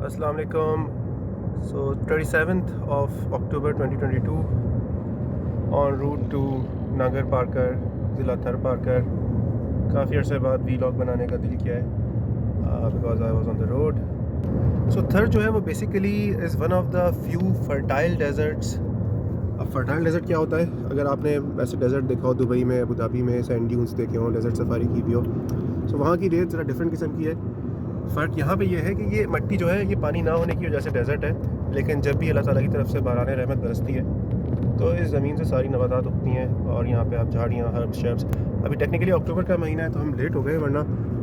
अस्सलाम वालेकुम। सो 27th of October 2022 on route to नागर पार्कर, ज़िला थर पार्कर। काफ़ी अर्से बाद वीलॉग बनाने का दिल किया है because I was on the road. So Thar जो है वो basically is one of the few fertile deserts. अब फर्टाइल डेजर्ट क्या होता है? अगर आपने ऐसे डेजर्ट देखा हो दुबई में, अबू धाबी में सैंड ड्यून्स देखे हो, डेजर्ट सफारी की भी हो, सो वहाँ की रेत ज़रा डिफरेंट किस्म की है। फ़र्क यहाँ पे ये है कि ये मिट्टी जो है ये पानी ना होने की वजह से डेजर्ट है, लेकिन जब भी अल्लाह ताला की तरफ से बारान रहमत बरसती है तो इस ज़मीन से सारी नबातात उगती हैं और यहाँ पे आप झाड़ियाँ, हर्ब्स, शर्ब्स। अभी टेक्निकली अक्टूबर का महीना है तो हम लेट हो गए, वरना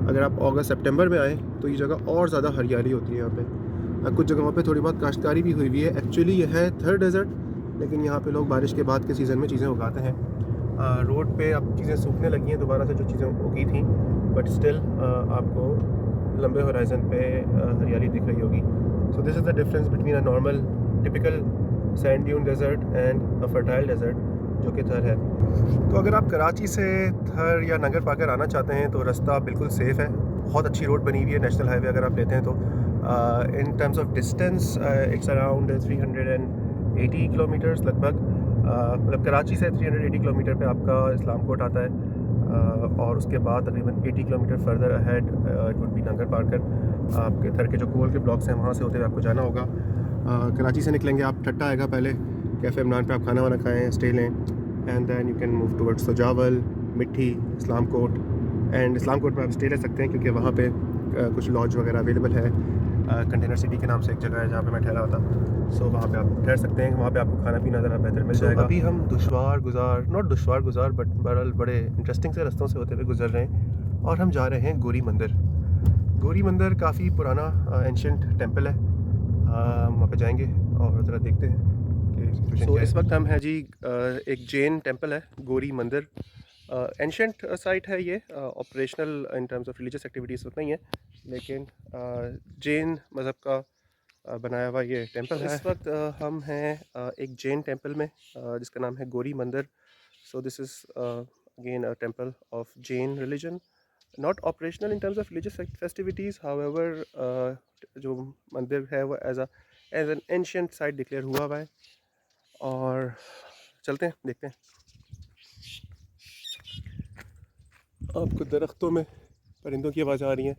अगर आप अगस्त सितंबर में आएँ तो ये जगह और ज़्यादा हरियाली होती है यहाँ पे। कुछ जगहों पे थोड़ी बहुत काश्तकारी भी हुई है। एक्चुअली ये है थर डेजर्ट, लेकिन यहाँ पे लोग बारिश के बाद के सीज़न में चीज़ें उगाते हैं। रोड पे अब चीज़ें सूखने लगी हैं दोबारा से, जो चीज़ें उगी थी, बट स्टिल आपको लंबे होराइज़न पे हरियाली दिख रही होगी। So this is the difference between a normal typical sand dune desert and a fertile desert जो कि थर है। तो अगर आप कराची से थर या नगर पाकर आना चाहते हैं तो रास्ता बिल्कुल सेफ़ है, बहुत अच्छी रोड बनी हुई है। नेशनल हाईवे अगर आप लेते हैं तो इन terms of distance it's around 380 kilometres लगभग। मतलब कराची से 380 किलोमीटर पे आपका इस्लाम कोट आता है, और उसके बाद तकरीबन 80 kilometre further ahead it would be Nagar Parker. आपके थर के जो कोल के ब्लॉक्स हैं वहाँ से होते हुए आपको जाना होगा। कराची से निकलेंगे आप ठट्टा आएगा पहले, कैफ़े इमरान पे आप खाना वाना खाएँ, स्टे लें, and then you can move towards Sujawal, Mithi, Islamkot. And Islamkot में आप स्टे ले सकते हैं क्योंकि वहाँ पे कुछ लॉज वगैरह अवेलेबल है। कंटेनर सिटी के नाम से एक जगह है जहाँ पे मैं ठहरा होता, सो वहाँ पे आप ठहर सकते हैं। वहाँ पे आपको खाना पीना ज़रा बेहतर मिल जाएगा। अभी हम दुश्वार गुजार बट बहरहाल बड़े इंटरेस्टिंग से रास्तों से होते हुए गुजर रहे हैं और हम जा रहे हैं गोरी मंदिर। गोरी मंदिर काफ़ी पुराना एंशेंट टेम्पल है। वहाँ पे जाएंगे और ज़रा देखते हैं कि सिचुएशन क्या है। इस वक्त हम हैं जी, एक जैन टेम्पल है गोरी मंदिर। एंशेंट साइट है ये, operational in terms of religious activities उतना ही है, लेकिन जैन मज़हब का बनाया हुआ ये टेंपल है। इस वक्त हम हैं एक जैन टेंपल में जिसका नाम है Gori Mandir. So this is again a temple of Jain religion, not operational in terms of religious festivities. However जो मंदिर है वो as an ancient site declared हुआ हुआ है। और चलते हैं, देखते हैं। आपको दरख्तों में परिंदों की आवाज़ आ रही है,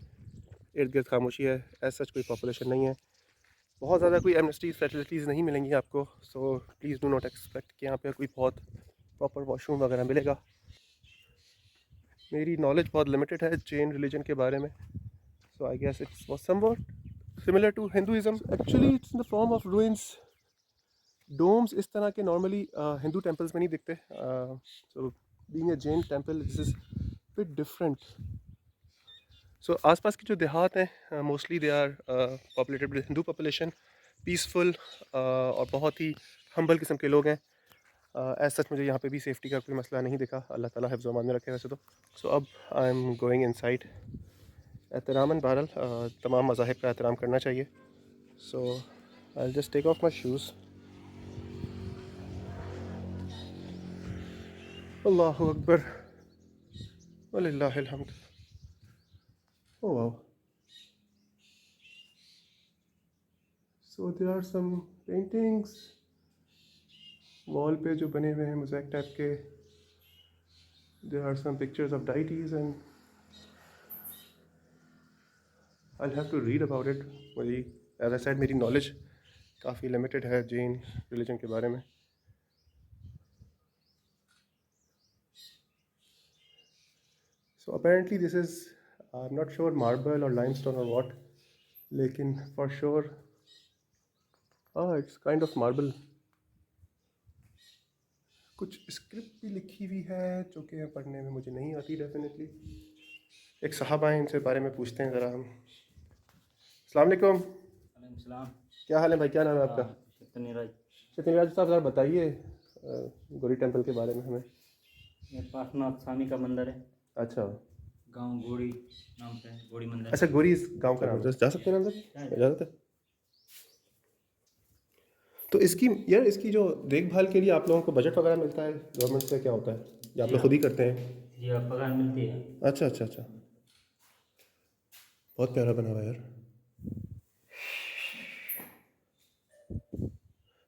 इर्द गिर्द खामोशी है, एज सच कोई पॉपुलेशन नहीं है, बहुत ज़्यादा कोई एमनेस्टी फैसिलिटीज़ नहीं मिलेंगी आपको। So please do not expect कि यहाँ पे कोई बहुत प्रॉपर वॉशरूम वगैरह मिलेगा। मेरी नॉलेज बहुत लिमिटेड है जैन रिलीजन के बारे में, so I guess it's was somewhat similar to Hinduism. Actually it's in the form of ruins. Domes इस तरह के नॉर्मली हिंदू टेम्पल्स में नहीं दिखते। So being a Jain temple this is bit different. So आसपास के जो देहात हैं mostly they are populated with Hindu population, peaceful और बहुत ही हम्बल किस्म के लोग हैं। एज सच मुझे यहाँ पे भी सेफ्टी का कोई मसला नहीं दिखा, अल्लाह ताला हिफ्ज़ व अमान में रखे वैसे तो। सो अब आई एम गोइंग इनसाइड। एहतरामन बहरहाल तमाम मज़ाहिब का एहतराम करना चाहिए। So I just take off my shoes. अल्लाहु अकबर वलिल्लाहिल हम्द। Oh wow. So there are some paintings wall पे जो बने हुए हैं मोज़ेक टाइप के। There are some pictures of deities and I have to read about it. वही एज आई सेड, मेरी नॉलेज काफ़ी लिमिटेड है जैन रिलीजन के बारे में। So apparently this is I am not sure marble और लाइमस्टोन और व्हाट, लेकिन for sure it's kind of marble. कुछ स्क्रिप्ट भी लिखी हुई है जो कि पढ़ने में मुझे नहीं आती डेफिनेटली। एक साहब आए, इनसे बारे में पूछते हैं ज़रा हम। अस्सलाम वालेकुम। वालेकुम सलाम। क्या हाल है भाई, क्या नाम है आपका? शतनीराज। शतनीराज साहब, ज़रा बताइए गोरी टेम्पल के बारे में हमें। ये पार्श्वनाथ स्वामी का मंदिर है, अच्छा गांव गोड़ी नाम से है, गोड़ी मंदिर। अच्छा, गोरी इस गांव का नाम है। जा सकते हैं अंदर, इजाज़त है? तो इसकी यार, इसकी जो देखभाल के लिए आप लोगों को बजट वगैरह मिलता है गवर्नमेंट से, क्या होता है, या आप जी लोग हाँ, खुद ही करते हैं? जी हाँ, पगार मिलती है। अच्छा अच्छा अच्छा, बहुत प्यारा बना हुआ है यार।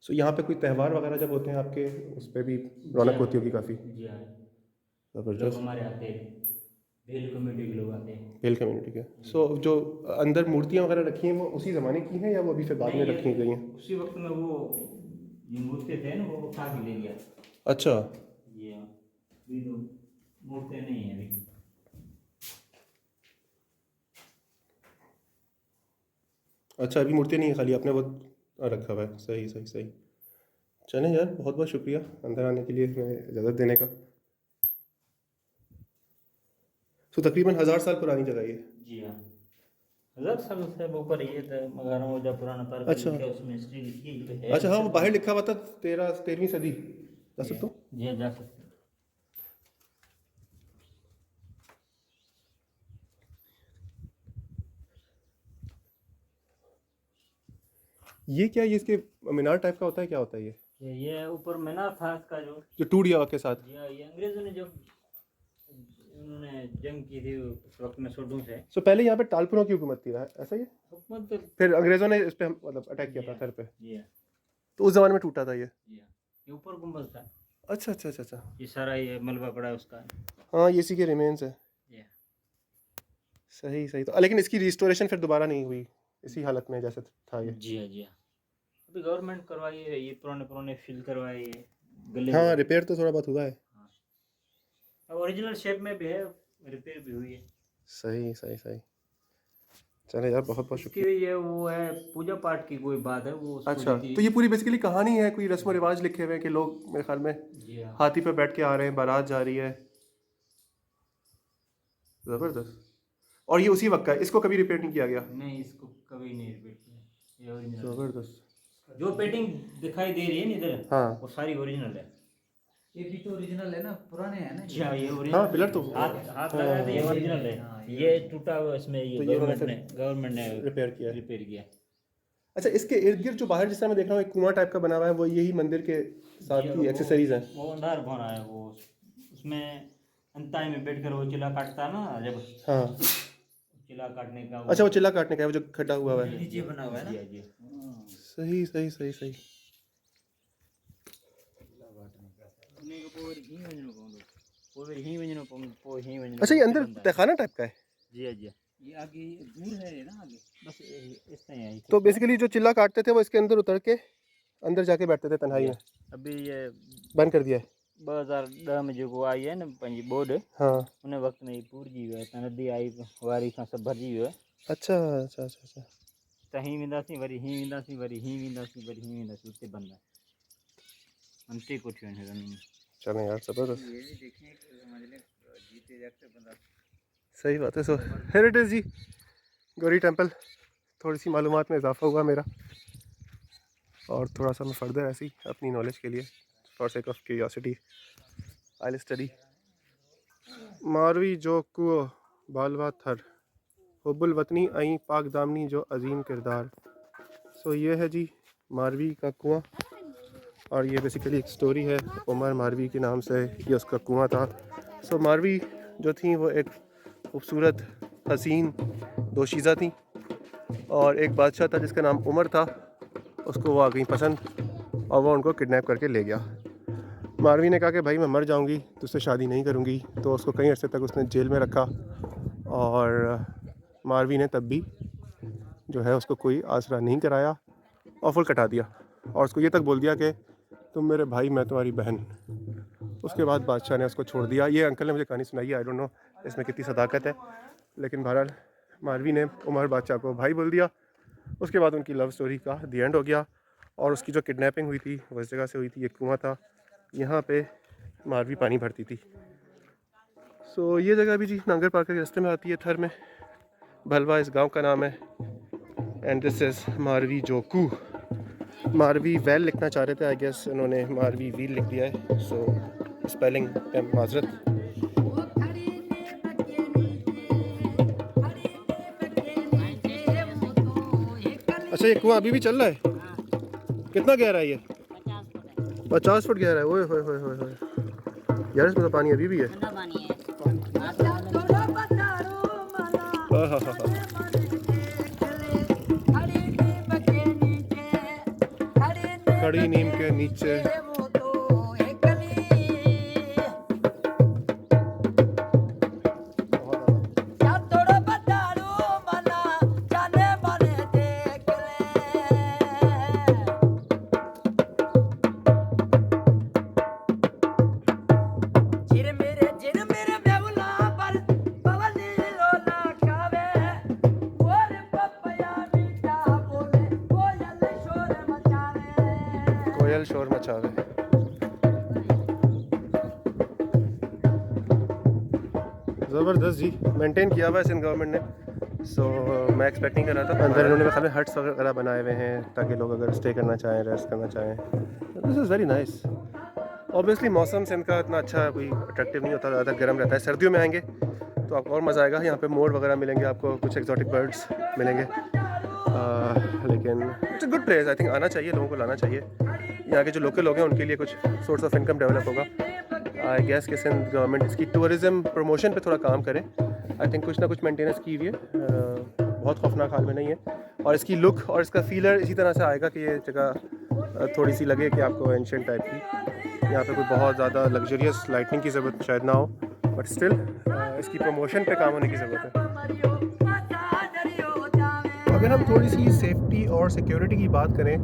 सो यहाँ पे कोई त्यौहार वगैरह जब होते हैं आपके, उस पर भी रौनक होती होगी काफ़ी। जी हाँ, लोग ज़बरदस्त। हमारे आते हैं, भेल कम्युनिटी के लोग आते हैं। भेल कम्युनिटी के। सो जो अंदर मूर्तियाँ वगैरह रखी हैं वो उसी ज़माने की हैं या वो अभी फिर बाद में नहीं, रखी गई हैं? उसी वक्त में वो जो मूर्ति थे ना, वो उठा के ले गया। अच्छा। ये अभी तो मूर्ति नहीं है अभी। अच्छा, अभी मूर्ति नहीं है, खाली आपने वो रखा हुआ है। सही सही सही। चलें यार, बहुत बहुत शुक्रिया अंदर आने के लिए, हमें इजाज़त देने का। तो तकरीबन 1000 साल पुरानी जगह ये। जी हाँ, 1000 साल से ऊपर ये था, मगर वो जब पुराना पार्क अच्छा। लिखा है उसमें हिस्ट्री लिखी है तो है। अच्छा हाँ, वो बाहर लिखा हुआ था 13वीं सदी, जा सकता हूँ? जी हाँ, जा सकते हैं। ये क्या, ये इसके मीनार टाइप का होता है, क्या होता है ये ये ऊपर मीनार था इसका जो टूट गया के साथ? जी हाँ, ये अंग्रेजों ने जब उन्होंने जंग की थी उस वक्त में सोडों से। सो पहले यहाँ पे टालपुरों की हुकूमत थी, ऐसा ही है? हुकूमत तो फिर अंग्रेजों ने इस पे मतलब अटैक किया था सर पे, जी हाँ, तो उस जमाने में टूटा था ये? जी हाँ, ये ऊपर गुम्बद था। अच्छा अच्छा अच्छा अच्छा। ये सारा ये मलबा पड़ा है उसका। हाँ, ये इसी के रिमेन्स है। जी हाँ। सही सही। तो लेकिन इसकी रिस्टोरेशन फिर दोबारा नहीं हुई इसी हालत में जैसे था ये? जी हाँ, जी हाँ, अभी गवर्नमेंट करवाई है, ये पुराने पुराने फिल करवाए ये गले। हाँ, रिपेयर तो थोड़ा बहुत हुआ है। हाँ, ओरिजिनल शेप में भी है, रिपेयर भी हुई है। सही सही सही। चले यार, बहुत बहुत इसकी शुक्रिया। ये वो है पूजा पाठ की कोई बात है वो उसको अच्छा, दी थी। तो ये पूरी बेसिकली कहानी है, कोई रस्म रिवाज लिखे हुए हैं कि लोग मेरे ख्याल में जी हाँ, हाथी पे बैठ के आ रहे हैं, बारात जा रही है। ज़बरदस्त। और ये उसी वक्त का है, इसको कभी रिपेयर नहीं किया गया? नहीं, इसको कभी नहीं रिपीट किया, ये ओरिजिनल। ज़बरदस्त। जो पेंटिंग दिखाई दे रही है ना इधर, हाँ वो सारी ओरिजिनल है। ये भी तो ओरिजिनल है ना, पुराने हैं ना जी हाँ, ये हाँ, ओरिजिनल। पिलर तो हाथ लगाया तो ये ओरिजिनल है। ये टूटा हुआ इसमें ये तो ये गवर्नमेंट ने रिपेयर किया है। रिपेयर किया। अच्छा, इसके इर्द गिर्द जो बाहर जिस तरह मैं देख रहा हूँ एक कुआं टाइप का बना हुआ है, वो यही मंदिर के साथ की एक्सेसरीज हैं? वो अंधार भरा है वो, उसमें अंताई में बैठकर वो चिल्ला काटता है ना जब, हाँ। चिल्ला काटने का अच्छा, वो चिल्ला काटने का है, वो जो खड्डा हुआ है। नीचे बना हुआ है ना। जी हाँ, जी। सही सही सही सही। अच्छा, ये अंदर तहखाना टाइप का है? जी हाँ, जी हाँ। ये आगे दूर है ये ना, आगे बस इस तरह है। तो बेसिकली जो चिल्ला काटते थे वो इसके अंदर उतर के अंदर जाके बैठते थे तन्हाई में? अभी ये बंद कर दिया है? 2010 में जो आई है ना पंहिंजी बोर्ड, हाँ। उन वक्त में पूरजी वियो आहे, नदी आई वारी खां सभु भरिजी वियो आहे। अच्छा अच्छा अच्छा अच्छा। त हीअं वेंदासीं, वरी हीअं वेंदासीं, वरी हीअं वेंदासीं, वरी हीअं वेंदासीं, उते बंदि आहे। अंते कोठियूं आहिनि रनिंग में। चलें यार, ज़बरदस्त। ये भी देखें कि समझ लें जीते जागते बंदा। सही बात है। सो हियर इट इज़ जी, गौरी टेम्पल। थोड़ी सी मालूमात में इजाफा हुआ मेरा, और थोड़ा सा मैं फर्दर ऐसी अपनी नॉलेज के लिए for sake of curiosity I study. Marvi जो कुओ बालवा थर हुब्बुल वतनी आई पाक दामनी जो अजीम किरदार। सो ये है जी मारवी का कुआं, और ये बेसिकली एक स्टोरी है। उमर मारवी के नाम से ये उसका कुआं था। सो मारवी जो थी वो एक खूबसूरत हसीन दोशीज़ा थी, और एक बादशाह था जिसका नाम उमर था। उसको वो आ गई पसंद और वो उनको किडनैप करके ले गया। मारवी ने कहा कि भाई मैं मर जाऊंगी, तुझसे शादी नहीं करूंगी। तो उसको कई अरसे तक उसने जेल में रखा, और मारवी ने तब भी जो है उसको कोई आसरा नहीं कराया और फुल कटा दिया, और उसको ये तक बोल दिया कि तुम मेरे भाई, मैं तुम्हारी बहन। उसके बाद बादशाह ने उसको छोड़ दिया। ये अंकल ने मुझे कहानी सुनाई है, आई डोंट नो इसमें कितनी सदाकत है, लेकिन बहरहाल मारवी ने उमर बादशाह को भाई बोल दिया। उसके बाद उनकी लव स्टोरी का दी एंड हो गया, और उसकी जो किडनैपिंग हुई थी वो इस जगह से हुई थी। ये कुआं था, यहाँ पे मारवी पानी भरती थी। सो ये जगह भी जी नांगर पार्कर के रास्ते में आती है, थर में। भलवा इस गांव का नाम है, एंड दिस इज़ मारवी जोकू। मारवी वैल लिखना चाह रहे थे, आई गेस उन्होंने मारवी व्हील लिख दिया है। सो स्पेलिंग पे माजरत। अच्छा, ये कुआं अभी भी चल रहा है? कितना गहरा है ये? 50 फुट गहरा है। ओए होए होए होए होए यार, इसमें तो पानी अभी भी है। हाँ हाँ हाँ हाँ। पहाड़ी नीम के नीचे कोयल शोर मचावे। ज़बरदस्त जी, मेंटेन किया हुआ है सिंध गवर्नमेंट ने। सो मैं एक्सपेक्ट नहीं कर रहा था। अंदर इन्होंने खाली हट्स वगैरह बनाए हुए हैं ताकि लोग अगर स्टे करना चाहें, रेस्ट करना चाहें। This is very nice. Obviously मौसम सिंध का इतना अच्छा कोई अट्रैक्टिव नहीं होता, ज़्यादा गर्म रहता है। सर्दियों में आएंगे तो आपको और मज़ा आएगा। यहाँ पे मोर वगैरह मिलेंगे, आपको कुछ एक्जॉटिक बर्ड्स मिलेंगे। लेकिन it's a good place, I think आना चाहिए, लोगों को लाना चाहिए। यहाँ के जो लोकल लोग हैं उनके लिए कुछ सोर्स ऑफ इनकम डेवलप होगा। आई गेस कि सिंध गवर्नमेंट इसकी टूरिज़म प्रमोशन पे थोड़ा काम करें। आई थिंक कुछ ना कुछ मेंटेनेंस की हुई है, बहुत खौफनाक हाल में नहीं है। और इसकी लुक और इसका फीलर इसी तरह से आएगा कि ये जगह थोड़ी सी लगे कि आपको एंशिएंट टाइप की। यहाँ पे कोई बहुत ज़्यादा लग्जरियस लाइटनिंग की ज़रूरत शायद ना हो, बट स्टिल इसकी प्रमोशन पे काम होने की ज़रूरत है। अगर हम थोड़ी सी सेफ्टी और सिक्योरिटी की बात करें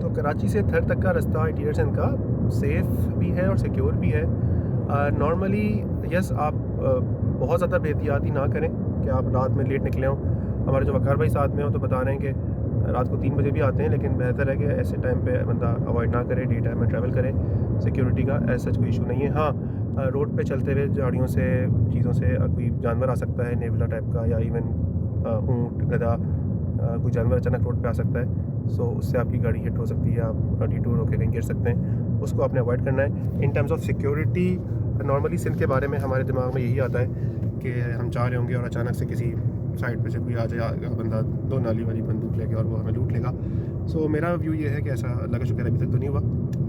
तो कराची से थर तक का रास्ता इंटीरियर सिंध का सेफ़ भी है और सिक्योर भी है। नॉर्मली यस, आप बहुत ज़्यादा बेहतियाती ना करें कि आप रात में लेट निकले हों। हमारे जो वकार भाई साथ में हो तो बता रहे हैं कि रात को 3 बजे भी आते हैं, लेकिन बेहतर है कि ऐसे टाइम पे बंदा अवॉइड ना करे, डे टाइम में ट्रैवल करे। सिक्योरिटी का ऐसा कोई इशू नहीं है। हाँ, रोड पे चलते हुए झाड़ियों से, चीज़ों से कोई जानवर आ सकता है, नेवला टाइप का, या इवन ऊँट, गधा, कोई जानवर अचानक रोड पे आ सकता है। सो उससे आपकी गाड़ी हिट हो सकती है, आप डिटूर होकर कहीं गिर सकते हैं। उसको आपने अवॉइड करना है। In terms of security normally Sindh के बारे में हमारे दिमाग में यही आता है कि हम जा रहे होंगे और अचानक से किसी साइड पे से कोई आ जाएगा बंदा 2 नाली वाली बंदूक लेके और वो हमें लूट लेगा। सो मेरा व्यू ये है कि ऐसा अल्लाह का शुक्र अभी तक तो नहीं हुआ।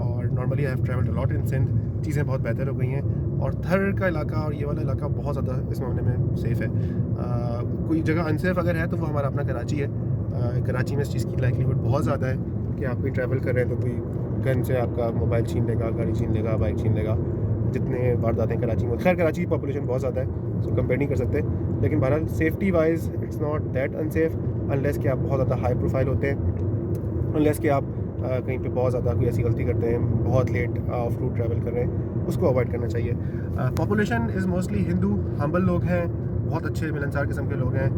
और normally I have travelled a lot in Sindh, चीज़ें बहुत बेहतर हो गई हैं। और थर का इलाका और ये वाला इलाका बहुत ज़्यादा इस मामले में सेफ़ है। कोई जगह अनसेफ अगर है तो वो हमारा अपना कराची है। कराची में इस चीज़ की लाइक्लीहुड बहुत ज़्यादा है कि आप कोई ट्रैवल कर रहे हैं तो कोई गन से आपका मोबाइल छीन लेगा, गाड़ी छीन लेगा, बाइक छीन लेगा। जितने वारदातें कराची में, खैर कराची की पॉपुलेशन बहुत ज़्यादा है, सो कंपेयर नहीं कर सकते। लेकिन बहरहाल safety wise it's not that unsafe unless कि आप बहुत ज़्यादा हाई प्रोफाइल होते हैं, अनलेस कि आप कहीं पे बहुत ज़्यादा कोई ऐसी गलती करते हैं, बहुत लेट ऑफ रूट ट्रैवल कर रहे हैं, उसको अवॉइड करना चाहिए। Population is mostly Hindu, humble लोग हैं, बहुत अच्छे मिलनसार किस्म के लोग हैं।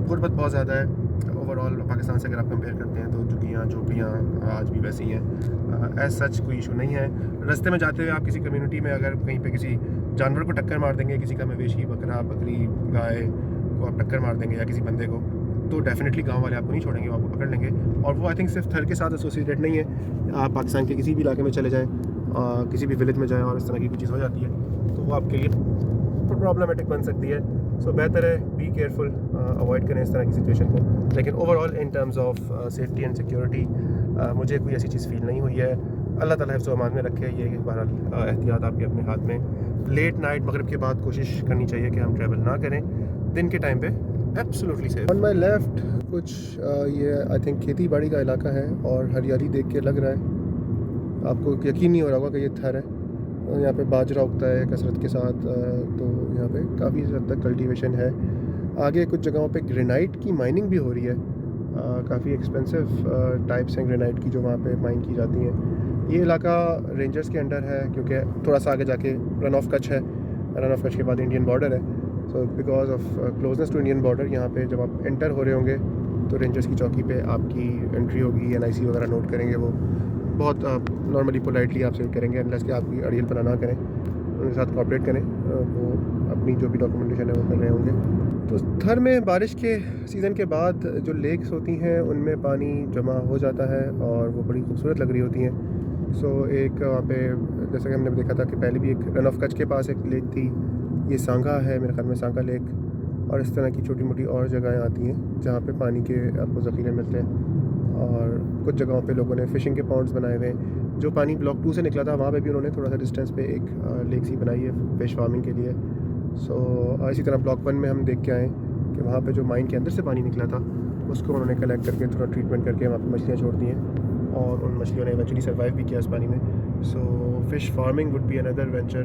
गुरबत बहुत ज़्यादा है ओवरऑल पाकिस्तान से अगर आप कंपेयर करते हैं तो झुग्गियाँ झोपड़ियाँ आज भी वैसी हैं। एज सच कोई इशू नहीं है। रास्ते में जाते हुए आप किसी कम्युनिटी में अगर कहीं पे किसी जानवर को टक्कर मार देंगे, किसी का मवेशी, बकरा, बकरी, गाय को आप टक्कर मार देंगे या किसी बंदे को, तो डेफिनेटली गांव वाले आपको नहीं छोड़ेंगे, वो आपको पकड़ लेंगे। और वो आई थिंक सिर्फ थर के साथ एसोसिएटेड नहीं है। आप पाकिस्तान के किसी भी इलाके में चले जाएँ, किसी भी विलेज में जाएँ और इस तरह की कोई चीज़ हो जाती है तो वो आपके लिए प्रॉब्लमेटिक बन सकती है। सो बेहतर है बी केयरफुल, अवॉइड करें इस तरह की सिचुएशन को। लेकिन overall in terms of safety and security मुझे कोई ऐसी चीज़ फील नहीं हुई है। अल्लाह ताला हिफ्ज़ व अमान में रखे। ये बहरहाल एहतियात आपके अपने हाथ में। लेट नाइट मगरिब के बाद कोशिश करनी चाहिए कि हम ट्रैवल ना करें। दिन के टाइम पे absolutely safe. On my left कुछ ये आई थिंक खेती बाड़ी का इलाका है और हरियाली देख के लग रहा है, आपको यकीन नहीं हो रहा होगा कि ये थर है। यहाँ पे बाजरा उगता है कसरत के साथ, तो यहाँ पे काफ़ी हद तक कल्टीवेशन है। आगे कुछ जगहों पे ग्रेनाइट की माइनिंग भी हो रही है। काफ़ी एक्सपेंसिव टाइप्स हैं ग्रेनाइट की जो वहाँ पे माइन की जाती हैं। ये इलाका रेंजर्स के अंडर है क्योंकि थोड़ा सा आगे जाके रन ऑफ कच्छ है, रन ऑफ कच्छ के बाद इंडियन बॉर्डर है। So because of closeness to Indian border यहाँ पे जब आप एंटर हो रहे होंगे तो रेंजर्स की चौकी पे आपकी एंट्री होगी, NIC वगैरह नोट करेंगे। वो बहुत नॉर्मली पोलाइटली आपसे करेंगे अनलेस कि आपकी अड़ियल पना ना करें, उनके साथ कोऑपरेट करें। वो अपनी जो भी डॉक्यूमेंटेशन है वो कर रहे होंगे। तो थर में बारिश के सीज़न के बाद जो लेक्स होती हैं उनमें पानी जमा हो जाता है और वो बड़ी खूबसूरत लग रही होती हैं। सो एक वहाँ पे जैसे कि हमने देखा था कि पहले भी एक रन ऑफ कच्छ के पास एक लेक थी, ये सांगा है मेरे ख्याल में, सांगा लेक, और इस तरह की छोटी मोटी और जगहें आती हैं जहाँ पे पानी के आपको ज़ख़ीरे मिलते हैं। और कुछ जगहों पे लोगों ने फ़िशिंग के पॉन्ड्स बनाए हुए हैं। जो पानी ब्लॉक 2 से निकला था वहाँ पे भी उन्होंने थोड़ा सा डिस्टेंस पे एक लेक सी बनाई है फ़िश फार्मिंग के लिए। सो इसी तरह ब्लॉक 1 में हम देख के आए कि वहाँ पे जो माइन के अंदर से पानी निकला था उसको उन्होंने कलेक्ट करके थोड़ा ट्रीटमेंट करके वहाँ पे मछलियाँ छोड़ दी हैं। और उन मछलियों ने इवेंचुअली सर्वाइव भी किया इस पानी में। So fish farming would be another venture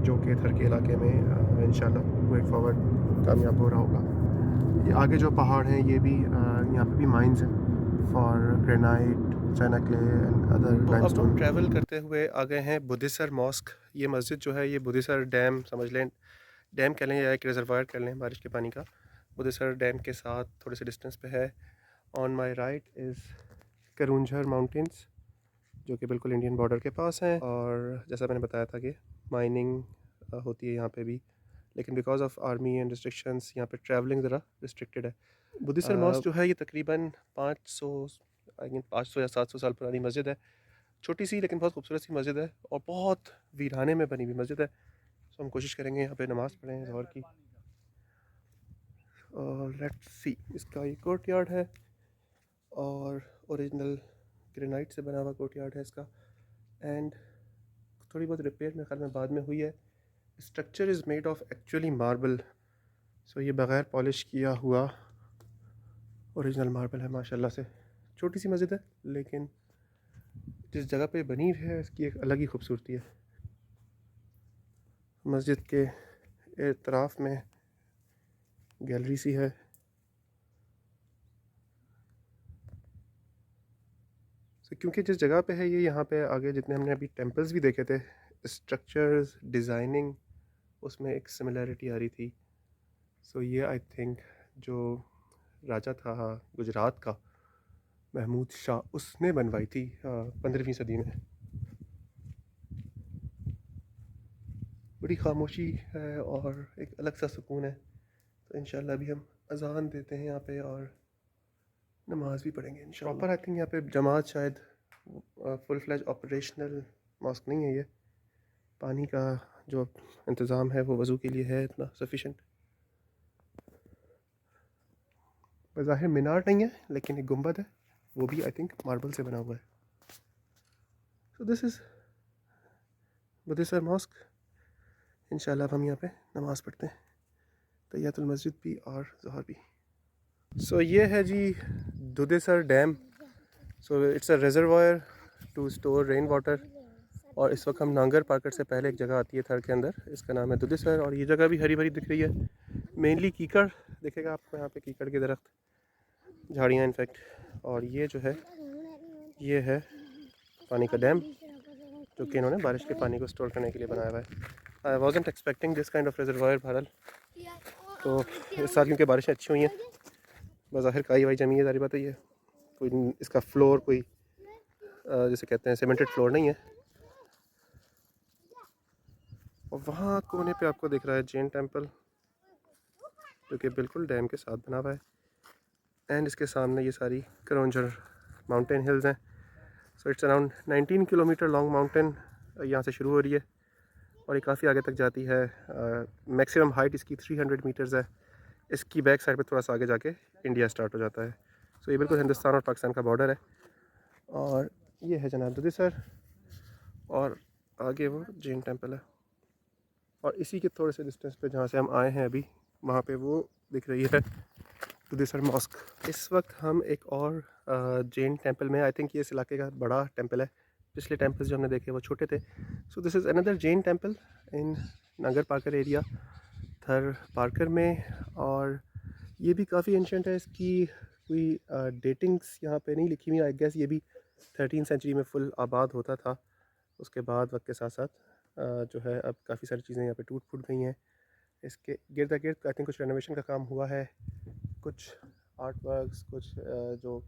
जो कि थर के इलाके में इंशाल्लाह गोइंग फॉरवर्ड कामयाब हो रहा होगा। ये आगे जो पहाड़ हैं ये भी यहाँ पे भी माइंस हैं for granite, China clay and other limestone. अब ट्रैवल करते हुए आ गए हैं बुद्धिसर मॉस्क। ये मस्जिद जो है ये बुद्धिसर डैम समझ लें, डैम कह लें या एक रिजर्वायर कह लें बारिश के पानी का, बुद्धिसर डैम के साथ थोड़े से डिस्टेंस पे है। On my right is Karunjhar mountains जो कि बिल्कुल इंडियन बॉर्डर के पास हैं। और जैसा मैंने बताया था कि माइनिंग होती है यहाँ पे भी, लेकिन because of army and restrictions यहाँ पे ट्रैवलिंग ज़रा रिस्ट्रिक्टेड है। बुद्धिसर मॉस्क जो है ये तकरीबन 500 या 700 साल पुरानी मस्जिद है। छोटी सी लेकिन बहुत खूबसूरत सी मस्जिद है और बहुत वीराने में बनी हुई मस्जिद है। तो हम कोशिश करेंगे यहाँ पे नमाज़ पढ़ें ज़ोहर की। और लेट्स सी, इसका ये कोर्ट यार्ड है और ओरिजिनल ग्रेनाइट से बना हुआ कोर्ट यार्ड है इसका। एंड थोड़ी बहुत रिपेयर मेरे ख्याल में बाद में हुई है। Structure is made of actually marble. So ये बग़ैर पॉलिश किया हुआ ओरिजिनल मार्बल है माशाल्लाह से। छोटी सी मस्जिद है लेकिन जिस जगह पे बनी है इसकी एक अलग ही खूबसूरती है। मस्जिद के एतराफ़ में गैलरी सी है। क्योंकि जिस जगह पे है ये, यहाँ पे आगे जितने हमने अभी टेंपल्स भी देखे थे, स्ट्रक्चर्स, डिज़ाइनिंग, उसमें एक सिमिलरिटी आ रही थी। सो ये आई थिंक जो राजा था गुजरात का, महमूद शाह, उसने बनवाई थी 15वीं सदी में। बड़ी खामोशी है और एक अलग सा सुकून है। तो इंशाल्लाह अभी हम अज़ान देते हैं यहाँ पे और नमाज भी पढ़ेंगे इंशाल्लाह। प्रॉपर आई थिंक यहाँ पे जमात शायद फुल फ्लैज ऑपरेशनल मॉस्क नहीं है ये। पानी का जो इंतज़ाम है वो वज़ू के लिए है इतना सफिशेंट। बज़ाहिर मीनार नहीं है लेकिन एक गुंबद है, वो भी आई थिंक मार्बल से बना हुआ है। So this is Budhisar mosque. इंशाल्लाह अब हम यहाँ पे नमाज़ पढ़ते हैं, तहियातुल मस्जिद भी और ज़ोहर भी। सो ये है जी Dudhesar dam. So it's a reservoir to store rain water. और इस वक्त हम नांगर पार्कर से पहले एक जगह आती है थर के अंदर, इसका नाम है दुधेसर। और ये जगह भी हरी भरी दिख रही है, मेनली कीकड़ दिखेगा आपको यहाँ पे, कीकड़ के दरख्त, झाड़ियाँ इनफैक्ट। और ये जो है ये है पानी का डैम जो कि इन्होंने बारिश के पानी को स्टोर करने के लिए बनाया हुआ है। आई wasn't expecting this kind of reservoir बहरहाल। तो इस साल क्योंकि बारिशें अच्छी हुई हैं, बज़ाहिर काई वाई जमी है, सारी बात है। ये कोई इसका फ्लोर कोई जैसे कहते हैं सीमेंटेड फ्लोर नहीं है। और वहाँ कोने पे आपको दिख रहा है जैन टेंपल जो कि बिल्कुल डैम के साथ बना हुआ है। एंड इसके सामने ये सारी करुंझर माउंटेन हिल्स हैं। So it's around 19 kilometre long mountain यहाँ से शुरू हो रही है और ये काफ़ी आगे तक जाती है। मैक्सिमम हाइट इसकी 300 मीटर्स है। इसकी बैक साइड पे थोड़ा सा आगे जाके इंडिया स्टार्ट हो जाता है। सो ये बिल्कुल हिंदुस्तान और पाकिस्तान का बॉर्डर है। और ये है जनाब दुधेसर और आगे वो जैन टेंपल है। और इसी के थोड़े से डिस्टेंस पे जहाँ से हम आए हैं अभी, वहाँ पे वो दिख रही है दुधेसर मॉस्क। इस वक्त हम एक और जैन टेंपल में, आई थिंक ये इस इलाके का बड़ा टेंपल है। पिछले टेंपल्स जो हमने देखे वो छोटे थे। सो this is another Jain temple इन नागर पार्कर एरिया, थर पार्कर में। और ये भी काफ़ी एंशेंट है। इसकी कोई डेटिंग्स यहाँ पे नहीं लिखी हुई। आई गेस ये भी 13वीं सेंचुरी में फुल आबाद होता था। उसके बाद वक्त के साथ साथ जो है अब काफ़ी सारी चीज़ें यहाँ पे टूट फूट गई हैं। इसके गिरदा गिर्द आई थिंक कुछ रेनोवेशन का काम हुआ है, कुछ आर्ट वर्क्स, कुछ जो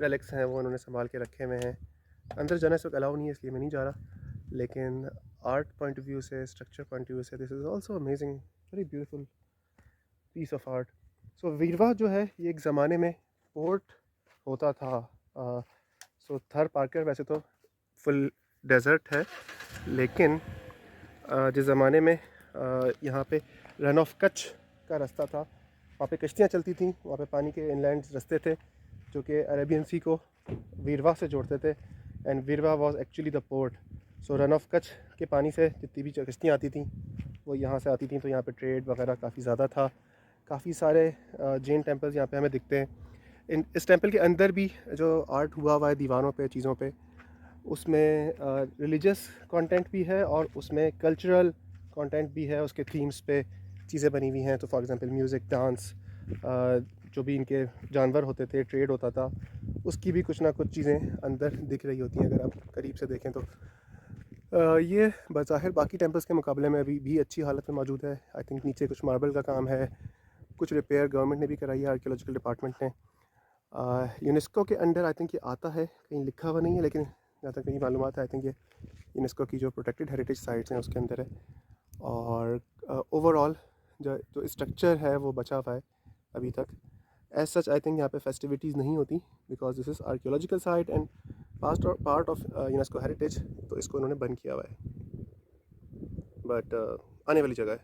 रेलिक्स हैं वो उन्होंने संभाल के रखे हुए हैं। अंदर जाना इस वक्त अलाउ नहीं है इसलिए मैं नहीं जा रहा, लेकिन आर्ट पॉइंट ऑफ व्यू से, स्ट्रक्चर पॉइंट ऑफ व्यू से this is also amazing, very beautiful piece of art. So Virawah जो है ये एक ज़माने में पोर्ट होता था। सो थर पार्कर वैसे तो फुल डेजर्ट है, लेकिन जिस ज़माने में यहाँ पे रन ऑफ कच्छ का रास्ता था, वहाँ पे कश्तियाँ चलती थीं, वहाँ पे पानी के इनलैंड रास्ते थे जो कि अरेबियन सी को वीरवा से जोड़ते थे। And Virawah was actually the port. So Rann of Kutch के पानी से जितनी भी कश्तियाँ आती थीं वो यहाँ से आती थीं, तो यहाँ पे ट्रेड वगैरह काफ़ी ज़्यादा था। काफ़ी सारे जैन टेंपल्स यहाँ पे हमें दिखते हैं। इस टेंपल के अंदर भी जो आर्ट हुआ हुआ है दीवारों पे, चीज़ों पे, उसमें रिलीजियस कंटेंट भी है और उसमें कल्चरल कंटेंट भी है, उसके थीम्स पे चीज़ें बनी हुई हैं। तो फॉर एग्जांपल म्यूज़िक, डांस, जो भी इनके जानवर होते थे, ट्रेड होता था, उसकी भी कुछ ना कुछ चीज़ें अंदर दिख रही होती हैं अगर आप करीब से देखें तो। ये बज़ाहिर बाकी टेम्पल्स के मुकाबले में अभी भी अच्छी हालत में मौजूद है। आई थिंक नीचे कुछ मार्बल का काम है, कुछ रिपेयर गवर्नमेंट ने भी कराई है, आर्कियोलॉजिकल डिपार्टमेंट ने। यूनेस्को के अंडर आई थिंक ये आता है, कहीं लिखा हुआ नहीं है लेकिन जहाँ तक मेरी मालूमात है आई थिंक ये यूनेस्को की जो प्रोटेक्टेड हेरिटेज साइट्स हैं उसके अंदर है। और ओवरऑल जो स्ट्रक्चर है वो बचा हुआ है अभी तक। एज सच आई थिंक यहाँ पे फेस्टिविटीज़ नहीं होती because this is archaeological site and part of UNESCO heritage, तो इसको उन्होंने बंद किया हुआ है। बट आने वाली जगह है।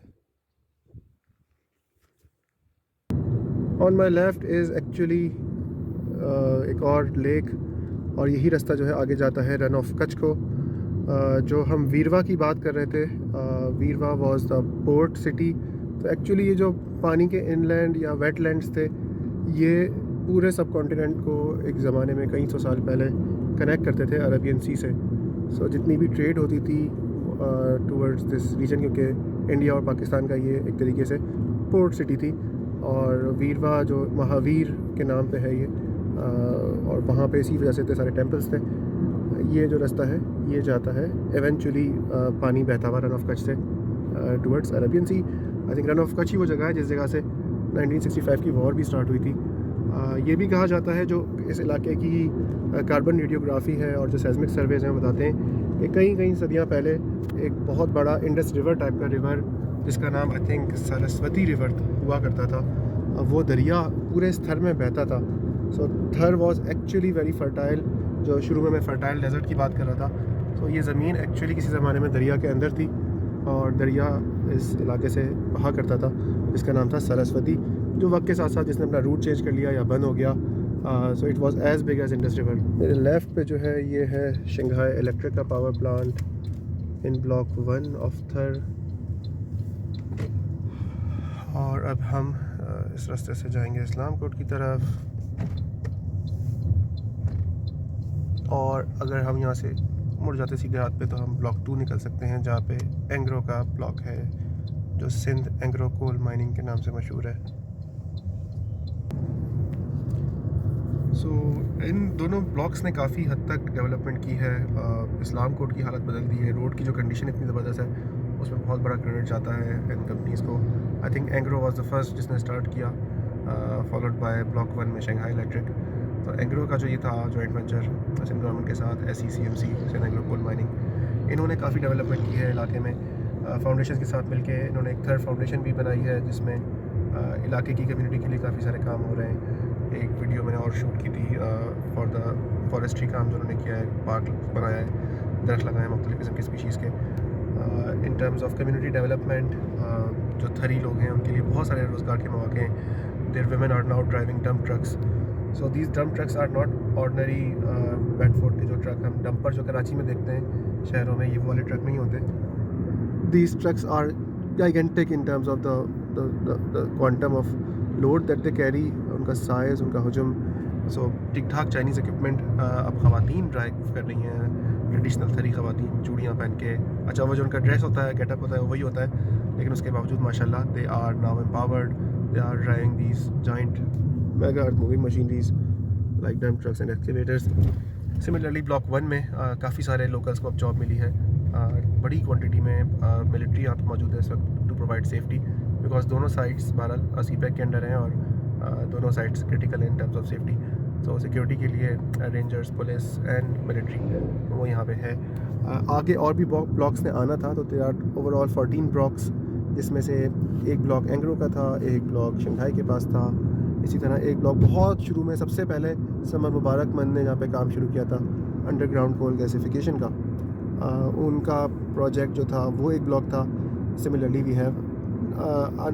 On my left is actually एक और लेक, और यही रास्ता जो है आगे जाता है रन ऑफ कच्छ को। जो हम वीरवा की बात कर रहे थे, वीरवा वाज द पोर्ट सिटी। तो एक्चुअली ये जो पानी के इनलैंड या वेटलैंड्स थे, ये पूरे सब कॉन्टिनेंट को एक ज़माने में कई सौ साल पहले कनेक्ट करते थे अरबियन सी से। सो जितनी भी ट्रेड होती थी टूवर्ड्स दिस रीजन, क्योंकि इंडिया और पाकिस्तान का ये एक तरीके से पोर्ट सिटी थी। और वीरवा जो महावीर के नाम पे है ये, और वहाँ पे इसी वजह से इतने सारे टेम्पल्स थे। ये जो रास्ता है ये जाता है एवेंचुअली पानी बहता हुआ रन ऑफ कच्छ से towards Arabian sea. I think Rann of Kutch ही वो जगह है जिस जगह से 1965 की वॉर भी स्टार्ट हुई थी। ये भी कहा जाता है, जो इस इलाके की कार्बन रेडियोग्राफी है और जो सेस्मिक सर्वेज हैं बताते हैं कि कई सदियाँ पहले एक बहुत बड़ा इंडस रिवर टाइप का रिवर, जिसका नाम आई थिंक सरस्वती रिवर हुआ करता था, वो दरिया पूरे इस थर में बहता था। सो थर वॉज एक्चुअली वेरी फर्टाइल। जो शुरू में मैं फर्टाइल डेजर्ट की बात कर रहा था, तो ये ज़मीन एक्चुअली किसी ज़माने में दरिया के अंदर थी और दरिया इस इलाके से बहा करता था, जिसका नाम था सरस्वती, जो वक्त के साथ साथ जिसने अपना रूट चेंज कर लिया या बंद हो गया। So it was as big as Indus river. मेरे लेफ़्ट पे जो है ये है शंघाई इलेक्ट्रिक का power plant in block 1 of Thar. और अब हम इस रास्ते से जाएंगे इस्लाम कोट की तरफ। और अगर हम यहाँ से मुड़ जाते सीधे हाथ पे तो हम ब्लॉक 2 निकल सकते हैं, जहाँ पे एंग्रो का ब्लॉक है, जो सिंध एंग्रो कोल माइनिंग के नाम से मशहूर है। सो इन दोनों ब्लॉक्स ने काफ़ी हद तक डेवलपमेंट की है। इस्लाम कोट की हालत बदल दी है, रोड की जो कंडीशन इतनी ज़बरदस्त है उसमें बहुत बड़ा क्रेडिट जाता है इन कंपनीज़ को। I think Engro was the first जिसने स्टार्ट किया, फॉलोड बाय ब्लॉक 1 में शंघाई इलेक्ट्रिक। तो एंग्रो का जो ये था जॉइंट वेंचर सिंध गवर्नमेंट के साथ, SECMC Sindh Engro coal mining, इन्होंने काफ़ी डेवलपमेंट की है इलाके में। फाउंडेशन के साथ मिलके इन्होंने एक थर्ड फाउंडेशन भी बनाई है, जिसमें इलाके की कम्युनिटी के लिए काफ़ी सारे काम हो रहे हैं। एक वीडियो मैंने और शूट की थी फॉर द फॉरेस्ट्री काम जो उन्होंने किया है, पार्क बनाया है, दरख्त लगाए हैं मुख्तलिफ़ किस्म की स्पीशीज़ के। इन टर्म्स ऑफ कम्युनिटी डेवलपमेंट, जो थरी लोग हैं उनके लिए बहुत सारे रोज़गार के मौके हैं। There women are now driving dump trucks. So these dump trucks are not ordinary Bedford के जो ट्रक हम डंपर जो कराची में देखते हैं शहरों में, ये वाले ट्रक नहीं होते। These trucks are gigantic in terms of the quantum of load that they carry, उनका साइज़, उनका हुजम। सो ठीक ठाक चाइनीज़ इक्विपमेंट अब ख़वातीन ड्राइव कर रही हैं, ट्रेडिशनल थरी ख़वातीन चूड़ियाँ पहन के। अच्छा, वो जो उनका ड्रेस होता है, गेटअप होता है, वही होता है, लेकिन उसके बावजूद माशाल्लाह they are now empowered, they are driving these giant mega earth moving machineries like dump trucks and excavators. Similarly block 1 में काफ़ी सारे लोकल्स को अब जॉब मिली है। बड़ी क्वांटिटी में मिलिट्री यहाँ पर मौजूद है इस वक्त टू प्रोवाइड सेफ्टी, बिकॉज दोनों साइट्स बहरहाल CPEC के अंडर हैं और दोनों साइट्स क्रिटिकल हैं in terms of safety. So security के लिए रेंजर्स, पुलिस एंड मिलिट्री वो यहाँ पे है। आगे और भी ब्लॉक्स ने आना था, तो देयर आर ओवरऑल 14 ब्लॉक्स, जिसमें से एक ब्लॉक एंग्रो का था, एक ब्लॉक शंघाई के पास था। इसी तरह एक ब्लॉक बहुत शुरू में सबसे पहले समर मुबारक मंद ने जहाँ पे काम शुरू किया था अंडरग्राउंड कोल गैसिफिकेशन का, उनका प्रोजेक्ट जो था वो एक ब्लॉक था। Similarly we have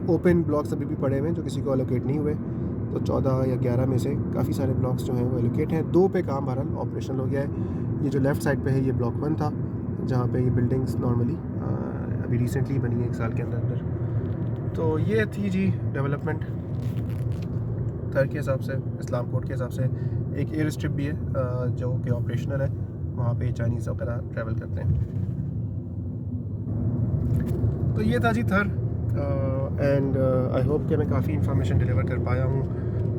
open blocks अभी भी पड़े हुए हैं जो किसी को एलोकेट नहीं हुए। तो 14 या 11 में से काफ़ी सारे ब्लॉक्स जो हैं वो एलोकेट हैं। 2 पे काम बहरहाल ऑपरेशनल हो गया है। ये जो लेफ़्ट साइड पे है ये ब्लॉक 1 था, जहाँ पे ये बिल्डिंग्स नॉर्मली अभी रिसेंटली बनी है 1 साल के अंदर। तो ये थी जी डेवलपमेंट। थर के हिसाब से, इस्लाम कोट के हिसाब से एक एयर स्ट्रिप भी है जो कि ऑपरेशनल है, वहाँ पे चाइनीज़ वगैरह ट्रैवल करते हैं। तो ये था जी थर, एंड आई होप कि मैं काफ़ी इंफॉर्मेशन डिलीवर कर पाया हूँ।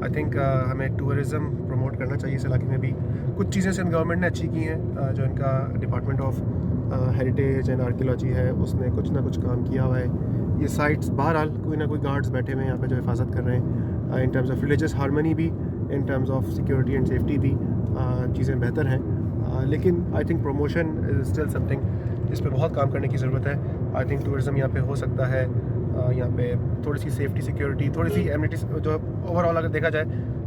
आई थिंक हमें टूरिज़म प्रमोट करना चाहिए इस इलाके में भी। कुछ चीज़ें सिंध गवर्नमेंट ने अच्छी की हैं, जो इनका department of heritage and archaeology है उसने कुछ ना कुछ काम किया हुआ है। ये साइट्स बहरहाल कोई ना कोई गार्ड्स बैठे हुए हैं यहाँ पे जो हिफाजत कर रहे हैं। In terms of religious harmony भी, in terms of security and safety भी चीज़ें बेहतर हैं। लेकिन I think promotion is still something इस पर बहुत काम करने की ज़रूरत है। आई थिंक टूरिज़म यहाँ पे हो सकता है, यहाँ पे थोड़ी सी सेफ्टी, सिक्योरिटी, थोड़ी सी एमिनिटी जो ओवरऑल अगर देखा जाए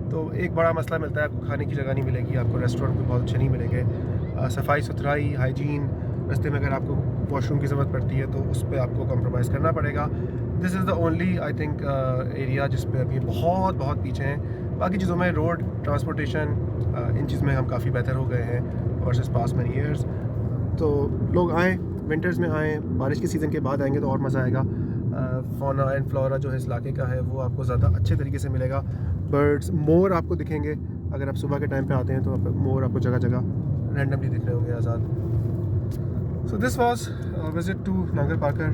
तो एक बड़ा मसला मिलता है, आपको खाने की जगह नहीं मिलेगी, आपको रेस्टोरेंट भी बहुत अच्छे नहीं मिलेंगे। सफाई सुथराई, हाइजीन, रास्ते में अगर आपको वॉशरूम की ज़रूरत पड़ती है तो उस पर आपको कॉम्प्रोमाइज़ करना पड़ेगा। This is the only I think area जिस पे अभी बहुत पीछे हैं। बाकी चीज़ों में रोड ट्रांसपोर्टेशन, इन चीज़ में हम काफ़ी बेहतर हो गए हैं वर्सेस पास्ट मैनी ईयर्स। तो लोग आएँ, विंटर्स में आएँ, बारिश के सीज़न के बाद आएंगे तो और मज़ा आएगा। फौना एंड फ्लोरा जो है इस इलाके का है वो आपको ज़्यादा अच्छे तरीके से मिलेगा। बर्ड्स, मोर आपको दिखेंगे, अगर आप सुबह के टाइम पे आते हैं तो मोर आपको जगह जगह रैंडमली दिख रहे होंगे आज़ाद। So this was visit to Nagar Parker